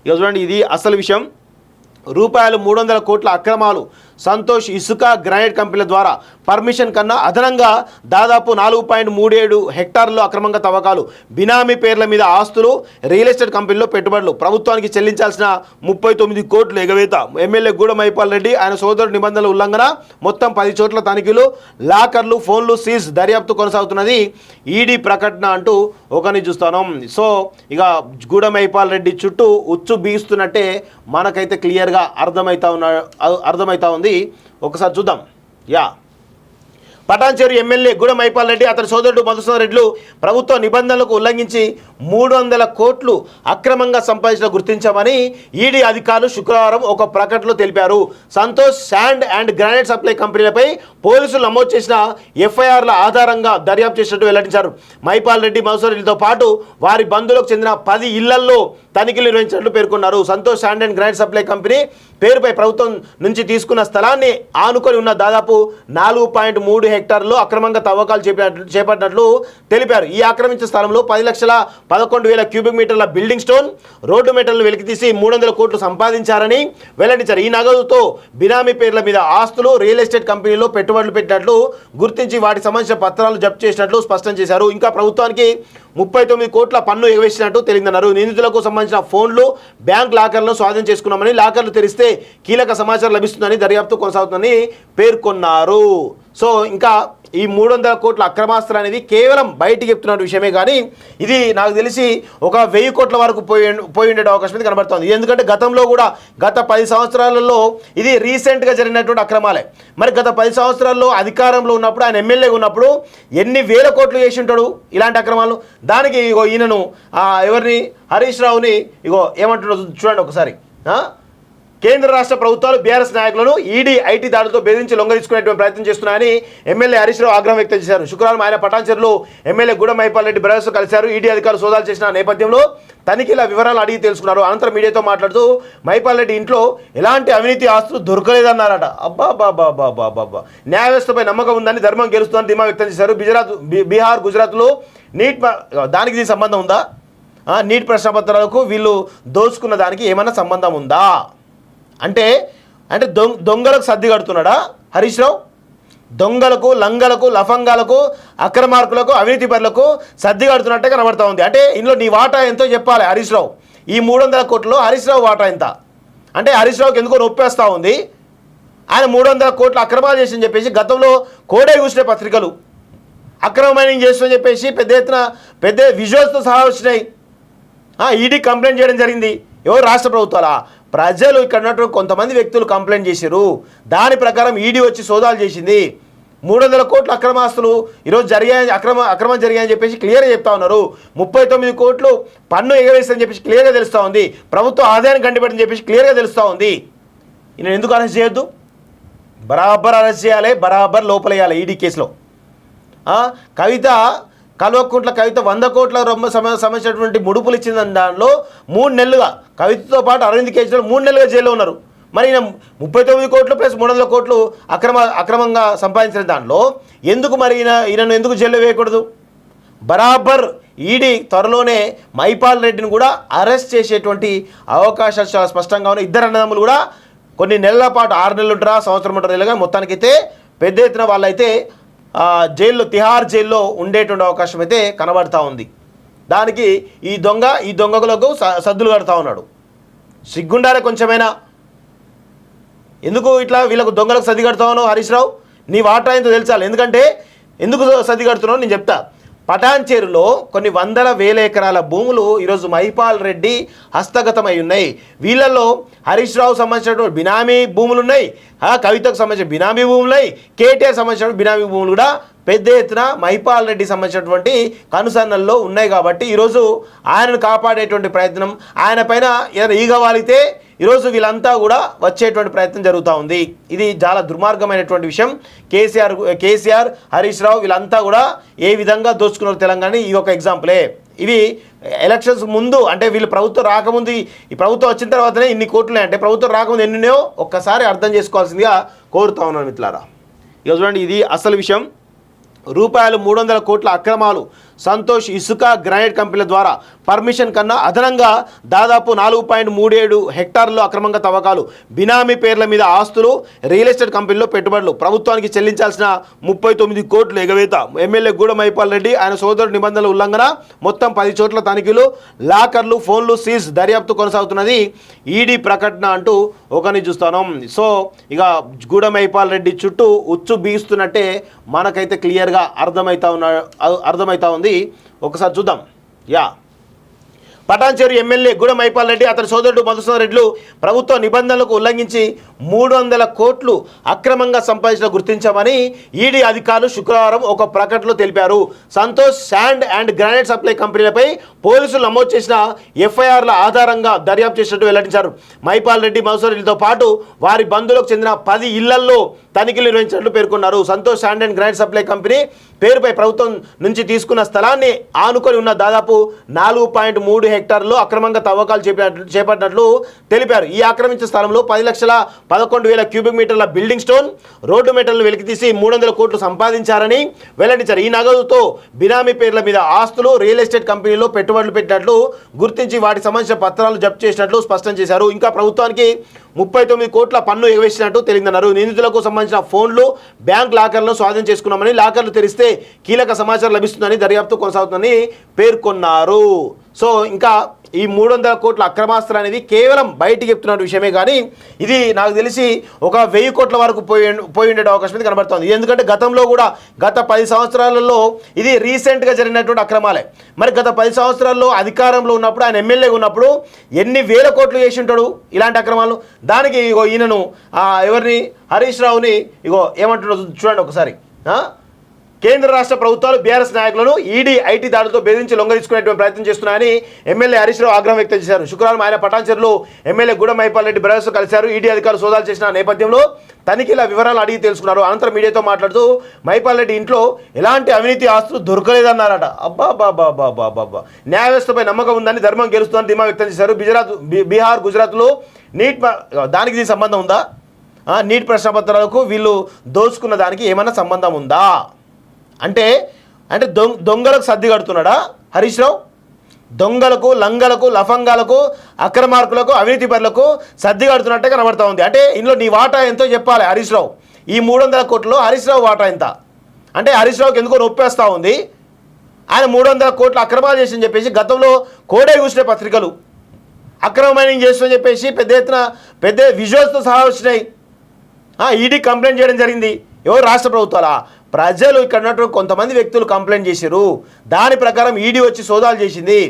ఇక చూడండి ఇది అసలు విషయం. రూపాయలు 300 కోట్ల అక్రమాలు. సంతోష్ ఇసుక గ్రానైట్ కంపెనీల ద్వారా పర్మిషన్ కన్నా అదనంగా దాదాపు 4.37 హెక్టార్లలో అక్రమంగా తవ్వకాలు. బినామీ పేర్ల మీద ఆస్తులు, రియల్ ఎస్టేట్ కంపెనీలో పెట్టుబడులు. ప్రభుత్వానికి చెల్లించాల్సిన 39 కోట్లు ఎగవేత. ఎమ్మెల్యే గూడ మైపాల్ రెడ్డి ఆయన సోదరుడు నిబంధనల ఉల్లంఘన. మొత్తం 10 చోట్ల తనిఖీలు, లాకర్లు, ఫోన్లు సీజ్. దర్యాప్తు కొనసాగుతున్నది. ఈడీ ప్రకటన అంటూ ఒకరిని చూస్తాను. సో ఇక గూడ మైపాల్ రెడ్డి చుట్టూ ఉచ్చు బీస్తున్నట్టే మనకైతే క్లియర్గా అర్థమవుతా ఉంది. ఒకసారి చూద్దాం. పటాన్చేరు ఎమ్మెల్యే గూడ మైపాల్ రెడ్డి అతని సోదరుడు మధుసూదన్ రెడ్డిలు ప్రభుత్వ నిబంధనలకు ఉల్లంఘించి 300 కోట్లు అక్రమంగా సంపాదించిన గుర్తించామని ఈడీ అధికారులు శుక్రవారం ఒక ప్రకటనలో తెలిపారు. Santosh sand and granite supply కంపెనీలపై పోలీసులు నమోదు చేసిన ఎఫ్ఐఆర్ల ఆధారంగా దర్యాప్తు చేసినట్టు వెల్లడించారు. మైపాల్ రెడ్డి, మధుసూదన్ రెడ్డితో పాటు వారి బంధువులకు చెందిన 10 ఇళ్లల్లో తనిఖీలు నిర్వహించినట్లు పేర్కొన్నారు. Santosh sand and granite supply company పేరుపై ప్రభుత్వం నుంచి తీసుకున్న స్థలాన్ని ఆనుకొని ఉన్న దాదాపు 4.3 హెక్టార్లు అక్రమంగా తవ్వకాలు చేపట్టినట్లు తెలిపారు. ఈ ఆక్రమించిన స్థలంలో 10,11,000 క్యూబిక్ మీటర్ల బిల్డింగ్ స్టోన్, రోడ్డు మెటల్ను వెలికితీసి 300 కోట్లు సంపాదించారని వెల్లడించారు. ఈ నగదుతో బినామీ పేర్ల మీద ఆస్తులు, రియల్ ఎస్టేట్ కంపెనీలో పెట్టుబడులు పెట్టినట్లు గుర్తించి వాటికి సంబంధించిన పత్రాలు జప్తు చేసినట్లు స్పష్టం చేశారు. ఇంకా ప్రభుత్వానికి 39 కోట్ల పన్ను ఎగవేసినట్టు తెలియదన్నారు. నిందితులకు సంబంధించిన ఫోన్లు, బ్యాంక్ లాకర్లను స్వాధీనం చేసుకున్నామని, లాకర్లు తెరిస్తే కీలక సమాచారం లభిస్తుందని దర్యాప్తు కొనసాగుతుందని పేర్కొన్నారు. సో ఇంకా ఈ 300 కోట్ల అక్రమాస్త్రం అనేది కేవలం బయటికి చెప్తున్న విషయమే, కానీ ఇది నాకు తెలిసి ఒక 1000 కోట్ల వరకు పోయి ఉండే అవకాశం అయితే కనబడుతుంది. ఎందుకంటే గతంలో కూడా గత 10 సంవత్సరాలలో ఇది రీసెంట్గా జరిగినటువంటి అక్రమాలే. మరి గత 10 సంవత్సరాల్లో అధికారంలో ఉన్నప్పుడు, ఆయన ఎమ్మెల్యేగా ఉన్నప్పుడు ఎన్ని వేల కోట్లు చేసి ఉంటాడు ఇలాంటి అక్రమాలు. దానికి ఇగో ఈయనను ఎవరిని, హరీష్ రావుని ఇగో ఏమంటున్నాడు చూడండి ఒకసారి. కేంద్ర రాష్ట్ర ప్రభుత్వాలు బీఆర్ఎస్ నాయకులను ఈడీ, ఐటీ దాడులతో బెదిరించి లొంగదీసుకునేటువంటి ప్రయత్నం చేస్తున్నాయని ఎమ్మెల్యే హరీష్ రావు ఆగ్రహం వ్యక్తం చేశారు. శుక్రవారం ఆయన పటాన్చెరులో ఎమ్మెల్యే గూడ మైపాల్ రెడ్డి బ్రదర్స్ కలిశారు. ఈడీ అధికారులు సోదాలు చేసిన నేపథ్యంలో తనిఖీల వివరాలు అడిగి తెలుసుకున్నారు. అనంతరం మీడియాతో మాట్లాడుతూ మైపాల్ రెడ్డి ఇంట్లో ఎలాంటి అవినీతి ఆస్తులు దొరకలేదన్నారట. అబ్బా న్యాయ వ్యవస్థపై నమ్మకం ఉందని, ధర్మం గెలుస్తుందని ధీమా వ్యక్తం చేశారు. బీహార్, గుజరాత్లో నీట్ దానికి దీనికి సంబంధం ఉందా? నీట్ ప్రశ్నపత్రాలకు వీళ్ళు దోచుకున్న దానికి ఏమైనా సంబంధం ఉందా? అంటే దొంగలకు సర్ది కడుతున్నాడా హరీష్ రావు? దొంగలకు, లంగలకు, లఫంగాలకు, అక్రమార్కులకు, అవినీతి పరులకు సర్ది కడుతున్నట్టే కనబడతా ఉంది. అంటే ఇందులో నీ వాటా ఎంతో చెప్పాలి హరీష్ రావు. ఈ 300 కోట్లలో హరీష్ రావు వాటా ఎంత అంటే హరీష్ రావుకి ఎందుకో నొప్పేస్తూ ఉంది. ఆయన 300 కోట్ల అక్రమాలు చేసి చెప్పేసి గతంలో కోడే కూర్చునే పత్రికలు అక్రమమైన చేస్తుందని చెప్పేసి పెద్ద విజువల్స్తో సహా వచ్చినాయి. ఈడీ కంప్లైంట్ చేయడం జరిగింది. ఎవరు? రాష్ట్ర ప్రభుత్వాలా? ప్రజలు ఇక్కడ ఉన్నటువంటి కొంతమంది వ్యక్తులు కంప్లైంట్ చేశారు. దాని ప్రకారం ఈడీ వచ్చి సోదాలు చేసింది. 300 కోట్ల అక్రమాస్తులు ఈరోజు అక్రమం జరిగాయని చెప్పేసి క్లియర్గా చెప్తా ఉన్నారు. 39 కోట్లు పన్ను ఎగవేస్తుందని చెప్పేసి క్లియర్గా తెలుస్తూ ఉంది. ప్రభుత్వ ఆదాయాన్ని గండిపెట్టని చెప్పేసి క్లియర్గా తెలుస్తూ ఉంది. ఈయన ఎందుకు అరెస్ట్ చేయొద్దు? బరాబర్ అరెస్ట్ చేయాలి, బరాబర్ లోపలేయాలి ఈడీ కేసులో. కల్వకుంట్ల కవిత 100 కోట్ల సంబంధించినటువంటి ముడుపులు ఇచ్చిన దానిలో 3 నెలలుగా కవితతో పాటు అరవింద్ కేజ్రీవాల్ 3 నెలలుగా జైల్లో ఉన్నారు. మరి ఈయన 39 కోట్లు ప్లస్ 300 కోట్లు అక్రమంగా సంపాదించిన దానిలో ఎందుకు మరి ఈయనను ఎందుకు జైల్లో వేయకూడదు? బరాబర్ ఈడీ త్వరలోనే మైపాల్ రెడ్డిని కూడా అరెస్ట్ చేసేటువంటి అవకాశాలు చాలా స్పష్టంగా ఉన్నాయి. ఇద్దరు అన్నదమ్ములు కూడా కొన్ని నెలల పాటు 6 నెలలు ఉంటారా, సంవత్సరం ఉంటారా, మొత్తానికైతే పెద్ద ఎత్తున వాళ్ళైతే జైల్లో, తిహార్ జైల్లో ఉండేటువంటి అవకాశం అయితే కనబడతా ఉంది. దానికి ఈ దొంగలకు సద్దులు కడతా ఉన్నాడు. సిగ్గుండారే కొంచెమైనా. ఎందుకు ఇట్లా వీళ్ళకు దొంగలకు సర్ది కడతా ఉన్నావు హరీష్ రావు? నీ వాటా ఏంటో తెలుసాలి. ఎందుకంటే ఎందుకు సర్ది కడుతున్నావు నేను చెప్తా. పటాన్చేరులో కొన్ని 100,000 ఎకరాల భూములు ఈరోజు మైపాల్ రెడ్డి హస్తగతమై ఉన్నాయి. వీళ్ళల్లో హరీష్ రావు సంబంధించినటువంటి బినామీ భూములు ఉన్నాయి, కవితకు సంబంధించిన బినామీ భూములు ఉన్నాయి, కేటీఆర్ సంబంధించిన బినామీ భూములు కూడా పెద్ద ఎత్తున మైపాల్ రెడ్డి సంబంధించినటువంటి కనుసన్నల్లో ఉన్నాయి. కాబట్టి ఈరోజు ఆయనను కాపాడేటువంటి ప్రయత్నం, ఆయన పైన ఏదైనా ఈగ వాలితే ఈరోజు వీళ్ళంతా కూడా వచ్చేటువంటి ప్రయత్నం జరుగుతూ ఉంది. ఇది చాలా దుర్మార్గమైనటువంటి విషయం. కేసీఆర్, హరీష్ రావు వీళ్ళంతా కూడా ఏ విధంగా దోచుకున్నారు తెలంగాణ ఈ ఒక ఎగ్జాంపులే. ఇవి ఎలక్షన్స్ ముందు అంటే వీళ్ళు ప్రభుత్వం రాకముందు, ఈ ప్రభుత్వం వచ్చిన తర్వాతనే ఇన్ని కోట్లే అంటే ప్రభుత్వం రాకముందు ఎన్ని ఉన్నాయో ఒక్కసారి అర్థం చేసుకోవాల్సిందిగా కోరుతా ఉన్నాను మిత్రులారా. ఇక చూడండి ఇది అసలు విషయం. రూపాయలు 300 కోట్ల అక్రమాలు. సంతోష్ ఇసుక గ్రానైట్ కంపెనీల ద్వారా పర్మిషన్ కన్నా అదనంగా దాదాపు 4.37 హెక్టార్లలో అక్రమంగా తవ్వకాలు, బినామీ పేర్ల మీద ఆస్తులు, రియల్ ఎస్టేట్ కంపెనీలో పెట్టుబడులు, ప్రభుత్వానికి చెల్లించాల్సిన 39 కోట్లు ఎగవేత, ఎమ్మెల్యే గూడెం మైపాల్ రెడ్డి ఆయన సోదరుడు నిబంధనల ఉల్లంఘన, మొత్తం 10 చోట్ల తనిఖీలు, లాకర్లు, ఫోన్లు సీజ్, దర్యాప్తు కొనసాగుతున్నది, ఈడీ ప్రకటన అంటూ ఒకరిని చూస్తాను. సో ఇక గూడెం మైపాల్ రెడ్డి చుట్టూ ఉచ్చు బీస్తున్నట్టే మనకైతే క్లియర్గా అర్థమవుతా ఉంది. ఒకసారి చూద్దాం. పటాన్చేరు ఎమ్మెల్యే గూడెం మైపాల్ రెడ్డి అతని సోదరుడు మధుసూదన్ రెడ్డిలు ప్రభుత్వ నిబంధనలకు ఉల్లంఘించి 300 కోట్లు అక్రమంగా సంపాదించిన గుర్తించామని ఈడీ అధికారులు శుక్రవారం ఒక ప్రకటనలో తెలిపారు. Santosh sand and granite supply కంపెనీలపై పోలీసులు నమోదు చేసిన ఎఫ్ఐఆర్ల ఆధారంగా దర్యాప్తు చేసినట్టు వెల్లడించారు. మైపాల్ రెడ్డి, మధుసూదన్ రెడ్డితో పాటు వారి బంధువులకు చెందిన 10 ఇళ్లల్లో తనిఖీలు నిర్వహించినట్లు పేర్కొన్నారు. Santosh sand and granite supply company పేరుపై ప్రభుత్వం నుంచి తీసుకున్న స్థలాన్ని ఆనుకొని ఉన్న దాదాపు 4.3 హెక్టార్లు అక్రమంగా తవ్వకాలు చేపట్టినట్లు తెలిపారు. ఈ ఆక్రమించిన స్థలంలో 10,11,000 క్యూబిక్ మీటర్ల బిల్డింగ్ స్టోన్, రోడ్డు మెటల్ను వెలికితీసి 300 కోట్లు సంపాదించారని వెల్లడించారు. ఈ నగదుతో బినామీ పేర్ల మీద ఆస్తులు, రియల్ ఎస్టేట్ కంపెనీలో పెట్టుబడులు పెట్టినట్లు గుర్తించి వాటికి సంబంధించిన పత్రాలు జప్తు చేసినట్లు స్పష్టం చేశారు. ఇంకా ప్రభుత్వానికి 39 కోట్ల పన్ను ఎగవేసినట్టు తెలియదన్నారు. నిందితులకు సంబంధించిన ఫోన్లు, బ్యాంక్ లాకర్లను స్వాధీనం చేసుకున్నామని, లాకర్లు తెరిస్తే కీలక సమాచారం లభిస్తుందని దర్యాప్తు కొనసాగుతుందని పేర్కొన్నారు. సో ఇంకా ఈ 300 కోట్ల అక్రమాస్త్రం అనేది కేవలం బయటికి చెప్తున్న విషయమే, కానీ ఇది నాకు తెలిసి ఒక 1000 కోట్ల వరకు పోయి ఉండే అవకాశం అయితే కనబడుతుంది. ఎందుకంటే గతంలో కూడా గత 10 సంవత్సరాలలో ఇది రీసెంట్గా జరిగినటువంటి అక్రమాలే. మరి గత 10 సంవత్సరాల్లో అధికారంలో ఉన్నప్పుడు, ఆయన ఎమ్మెల్యేగా ఉన్నప్పుడు ఎన్ని వేల కోట్లు చేసి ఉంటాడు ఇలాంటి అక్రమాలు. దానికి ఇగో ఈయనను ఎవరిని, హరీష్ రావుని ఇగో ఏమంటున్నాడు చూడండి ఒకసారి. కేంద్ర రాష్ట్ర ప్రభుత్వాలు బీఆర్ఎస్ నాయకులను ఈడీ ఐటీ దాడులతో బెదిరించి లొంగదీసుకునేటువంటి ప్రయత్నం చేస్తున్నాయని ఎమ్మెల్యే హరీష్ రావు ఆగ్రహం వ్యక్తం చేశారు. శుక్రవారం ఆయన పటాన్చెరులో ఎమ్మెల్యే గూడెం మైపాల్ రెడ్డి బ్రదర్స్ కలిశారు. ఈడీ అధికారులు సోదాలు చేసిన నేపథ్యంలో తనిఖీల వివరాలు అడిగి తెలుసుకున్నారు. అనంతరం మీడియాతో మాట్లాడుతూ మైపాల్ రెడ్డి ఇంట్లో ఎలాంటి అవినీతి ఆస్తులు దొరకలేదన్నారట. అబ్బా న్యాయ వ్యవస్థపై నమ్మకం ఉందని, ధర్మం గెలుస్తుందని ధీమా వ్యక్తం చేశారు. బీహార్, గుజరాత్లో నీట్ దానికి దీనికి సంబంధం ఉందా? నీట్ ప్రశ్నపత్రాలకు వీళ్ళు దోచుకున్న దానికి ఏమైనా సంబంధం ఉందా? అంటే దొంగలకు సర్ది కడుతున్నాడా హరీష్ రావు? దొంగలకు, లంగలకు, లఫంగాలకు, అక్రమార్కులకు, అవినీతి పరులకు సర్ది కడుతున్నట్టే కనబడతా ఉంది. అంటే ఇందులో నీ వాటా ఎంతో చెప్పాలి హరీష్ రావు. ఈ 300 కోట్లలో హరీష్ రావు వాటా ఎంత అంటే హరీష్ రావుకి ఎందుకో నొప్పేస్తూ ఉంది. ఆయన 300 కోట్ల అక్రమాలు చేసి చెప్పేసి గతంలో కోడే కూర్చునే పత్రికలు అక్రమమైన చేస్తుందని చెప్పేసి పెద్ద విజువల్స్తో సహా వచ్చినాయి. ఈడీ కంప్లైంట్ చేయడం జరిగింది. ఎవరు? రాష్ట్ర ప్రభుత్వాలా? ప్రజలు ఇక్కడ ఉన్నటువంటి కొంతమంది వ్యక్తులు కంప్లైంట్ చేశారు. దాని ప్రకారం ఈడీ వచ్చి సోదాలు చేసింది.